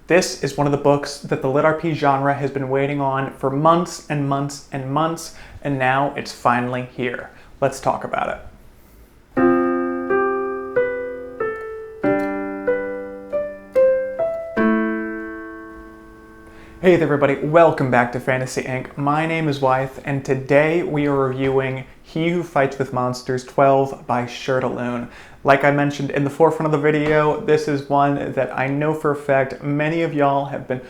This is one of the books that the lit RP genre has been waiting on for months and months and months, and now it's finally here. Let's talk about it. Hey there everybody, welcome back to Fantasy Inc. My name is Wyeth, and today we are reviewing He Who Fights with Monsters 12 by Gestalt. Like I mentioned in the forefront of the video, this is one that I know for a fact many of y'all have been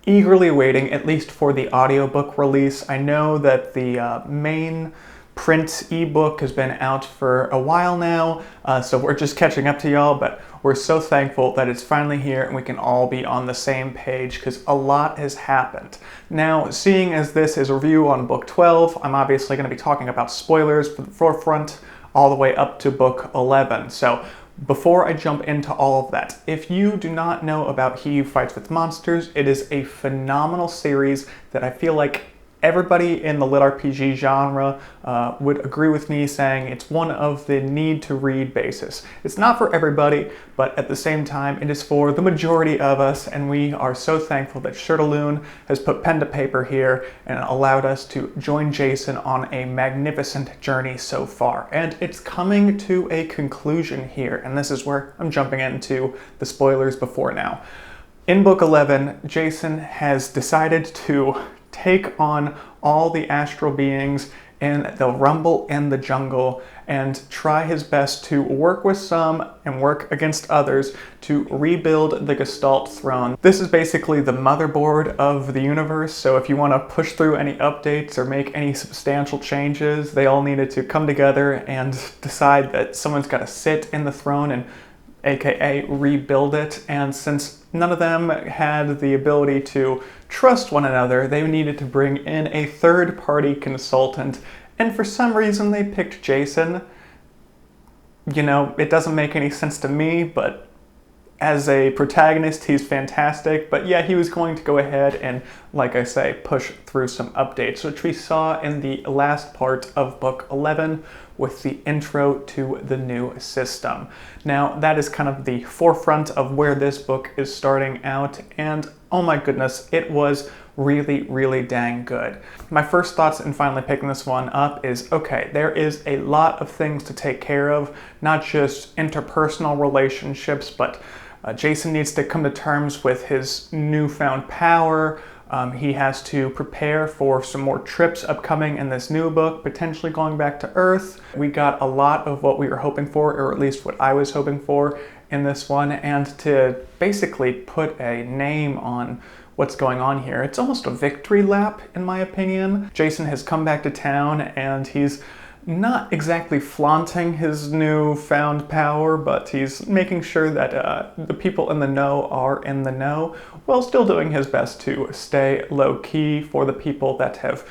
eagerly waiting, at least for the audiobook release. I know that the main print ebook has been out for a while now, so we're just catching up to y'all, but we're so thankful that it's finally here and we can all be on the same page because a lot has happened. Now, seeing as this is a review on book 12, I'm obviously going to be talking about spoilers from the forefront all the way up to book 11. So before I jump into all of that, if you do not know about He Who Fights with Monsters, it is a phenomenal series that I feel like everybody in the lit RPG genre would agree with me saying it's one of the need to read basis. It's not for everybody, but at the same time it is for the majority of us, and we are so thankful that Gestalt has put pen to paper here and allowed us to join Jason on a magnificent journey so far. And it's coming to a conclusion here, and this is where I'm jumping into the spoilers before now. In book 11, Jason has decided to take on all the astral beings in the rumble in the jungle and try his best to work with some and work against others to rebuild the Gestalt Throne. This is basically the motherboard of the universe, so if you want to push through any updates or make any substantial changes, they all needed to come together and decide that someone's got to sit in the throne and aka rebuild it, and since none of them had the ability to trust one another, they needed to bring in a third-party consultant, and for some reason they picked Jason. You know, it doesn't make any sense to me, but as a protagonist, he's fantastic. But yeah, he was going to go ahead and, like I say, push through some updates, which we saw in the last part of book 11 with the intro to the new system. Now, that is kind of the forefront of where this book is starting out, and oh my goodness, it was really, really dang good. My first thoughts in finally picking this one up is, okay, there is a lot of things to take care of, not just interpersonal relationships, but Jason needs to come to terms with his newfound power. He has to prepare for some more trips upcoming in this new book, potentially going back to Earth. We got a lot of what we were hoping for, or at least what I was hoping for in this one, and to basically put a name on what's going on here. It's almost a victory lap, in my opinion. Jason has come back to town, and he's not exactly flaunting his newfound power, but he's making sure that the people in the know are in the know, while still doing his best to stay low-key for the people that have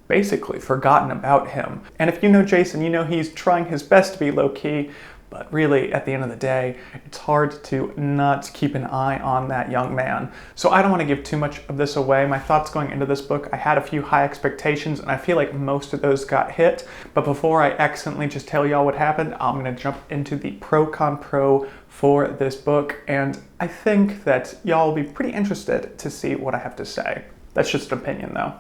basically forgotten about him. And if you know Jason, you know he's trying his best to be low-key, but really, at the end of the day, it's hard to not keep an eye on that young man. So I don't want to give too much of this away. My thoughts going into this book, I had a few high expectations, and I feel like most of those got hit. But before I accidentally just tell y'all what happened, I'm going to jump into the pro-con-pro for this book, and I think that y'all will be pretty interested to see what I have to say. That's just an opinion, though.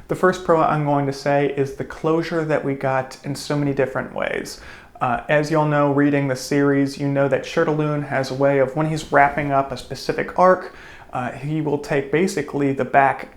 The first pro I'm going to say is the closure that we got in so many different ways. As y'all know, reading the series, you know that Gestalt has a way of, when he's wrapping up a specific arc, he will take basically the back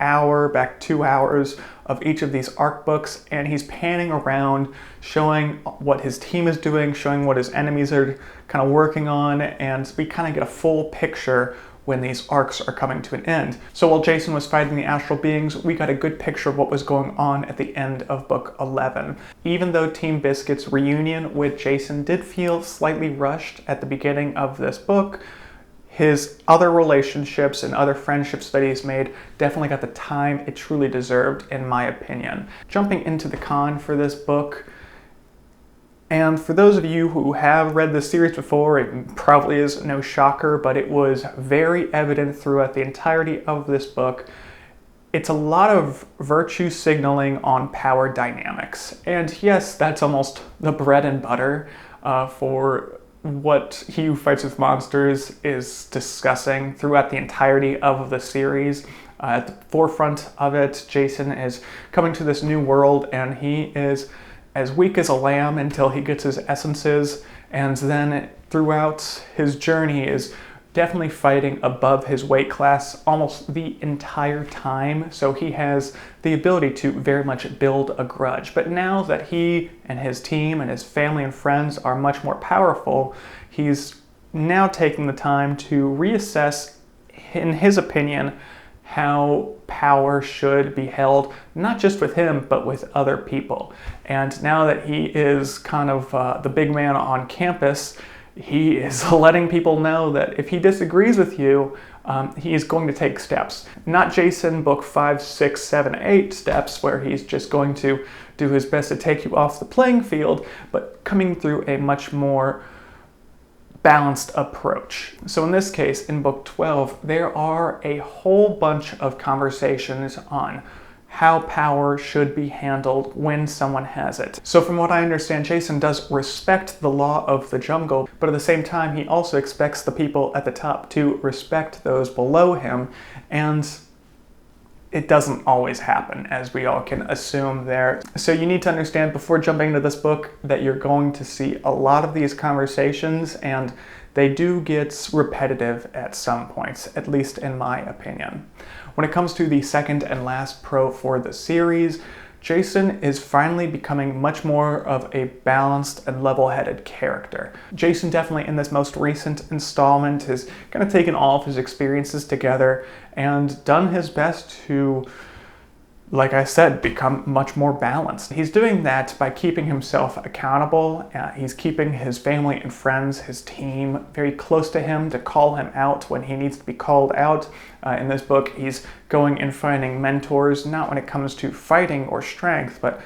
2 hours of each of these arc books, and he's panning around, showing what his team is doing, showing what his enemies are kind of working on, and we kind of get a full picture when these arcs are coming to an end. So while Jason was fighting the astral beings, we got a good picture of what was going on at the end of book 11. Even though Team Biscuit's reunion with Jason did feel slightly rushed at the beginning of this book, his other relationships and other friendships that he's made definitely got the time it truly deserved, in my opinion. Jumping into the con for this book, and for those of you who have read this series before, it probably is no shocker, but it was very evident throughout the entirety of this book. It's a lot of virtue signaling on power dynamics. And yes, that's almost the bread and butter for what He Who Fights with Monsters is discussing throughout the entirety of the series. At the forefront of it, Jason is coming to this new world, and he is as weak as a lamb until he gets his essences, and then throughout his journey is definitely fighting above his weight class almost the entire time, so he has the ability to very much build a grudge. But now that he and his team and his family and friends are much more powerful, he's now taking the time to reassess, in his opinion, how power should be held, not just with him, but with other people. And now that he is kind of the big man on campus, he is letting people know that if he disagrees with you, he is going to take steps. Not Jason book 5, 6, 7, 8 steps, where he's just going to do his best to take you off the playing field, but coming through a much more balanced approach. So in this case, in book 12, there are a whole bunch of conversations on how power should be handled when someone has it. So from what I understand, Jason does respect the law of the jungle, but at the same time, he also expects the people at the top to respect those below him, and it doesn't always happen, as we all can assume there. So you need to understand before jumping into this book that you're going to see a lot of these conversations, and they do get repetitive at some points, at least in my opinion. When it comes to the second and last pro for the series, Jason is finally becoming much more of a balanced and level-headed character. Jason definitely in this most recent installment has kind of taken all of his experiences together and done his best to, like I said, become much more balanced. He's doing that by keeping himself accountable. He's keeping his family and friends, his team, very close to him to call him out when he needs to be called out. In this book, he's going and finding mentors, not when it comes to fighting or strength, but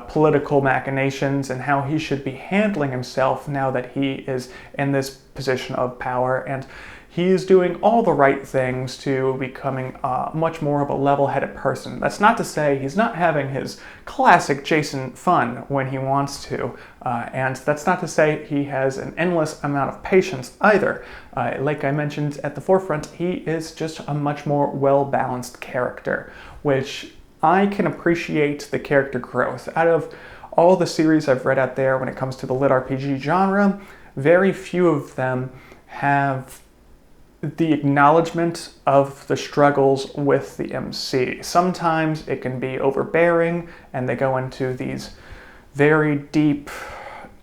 political machinations and how he should be handling himself now that he is in this position of power. And he is doing all the right things to becoming much more of a level-headed person. That's not to say he's not having his classic Jason fun when he wants to, and that's not to say he has an endless amount of patience either. Like I mentioned at the forefront, he is just a much more well-balanced character, which I can appreciate the character growth. Out of all the series I've read out there when it comes to the lit RPG genre, very few of them have the acknowledgement of the struggles with the MC. Sometimes it can be overbearing and they go into these very deep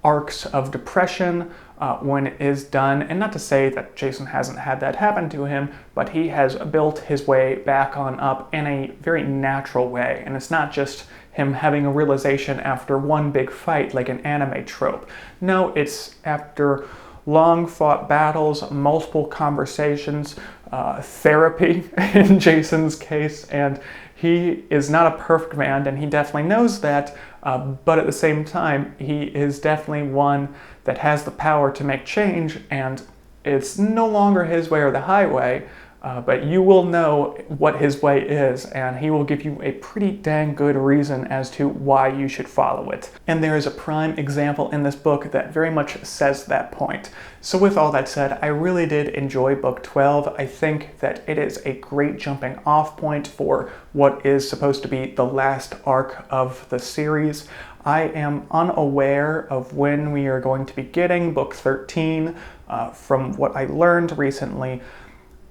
arcs of depression when it is done. And not to say that Jason hasn't had that happen to him, but he has built his way back on up in a very natural way. And it's not just him having a realization after one big fight like an anime trope. No, it's after long fought battles, multiple conversations, therapy in Jason's case, and he is not a perfect man, and he definitely knows that, but at the same time, he is definitely one that has the power to make change, and it's no longer his way or the highway, but you will know what his way is, and he will give you a pretty dang good reason as to why you should follow it. And there is a prime example in this book that very much says that point. So with all that said, I really did enjoy book 12. I think that it is a great jumping off point for what is supposed to be the last arc of the series. I am unaware of when we are going to be getting book 13. From what I learned recently,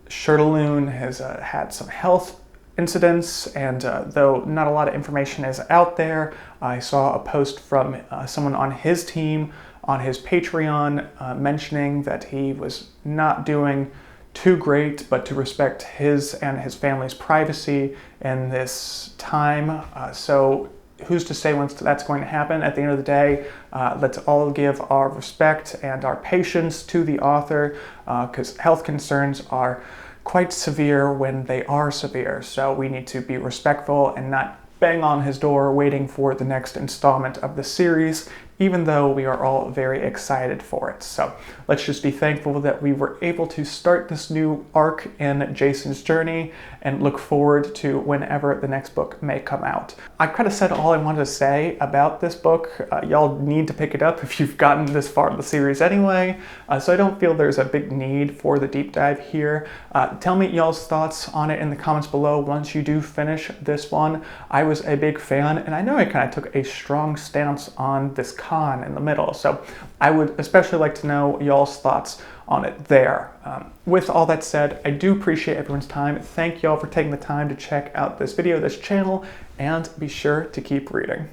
Shirtaloon has had some health incidents, and though not a lot of information is out there, I saw a post from someone on his team on his Patreon mentioning that he was not doing too great, but to respect his and his family's privacy in this time. So who's to say when that's going to happen? At the end of the day, let's all give our respect and our patience to the author, because health concerns are quite severe when they are severe. So we need to be respectful and not bang on his door waiting for the next installment of the series, even though we are all very excited for it. So let's just be thankful that we were able to start this new arc in Jason's journey and look forward to whenever the next book may come out. I kind of said all I wanted to say about this book. Y'all need to pick it up if you've gotten this far in the series anyway, so I don't feel there's a big need for the deep dive here. Tell me y'all's thoughts on it in the comments below once you do finish this one. I was a big fan, and I know I kind of took a strong stance on this con in the middle, so I would especially like to know y'all's thoughts on it there. With all that said, I do appreciate everyone's time. Thank y'all for taking the time to check out this video, this channel, and be sure to keep reading.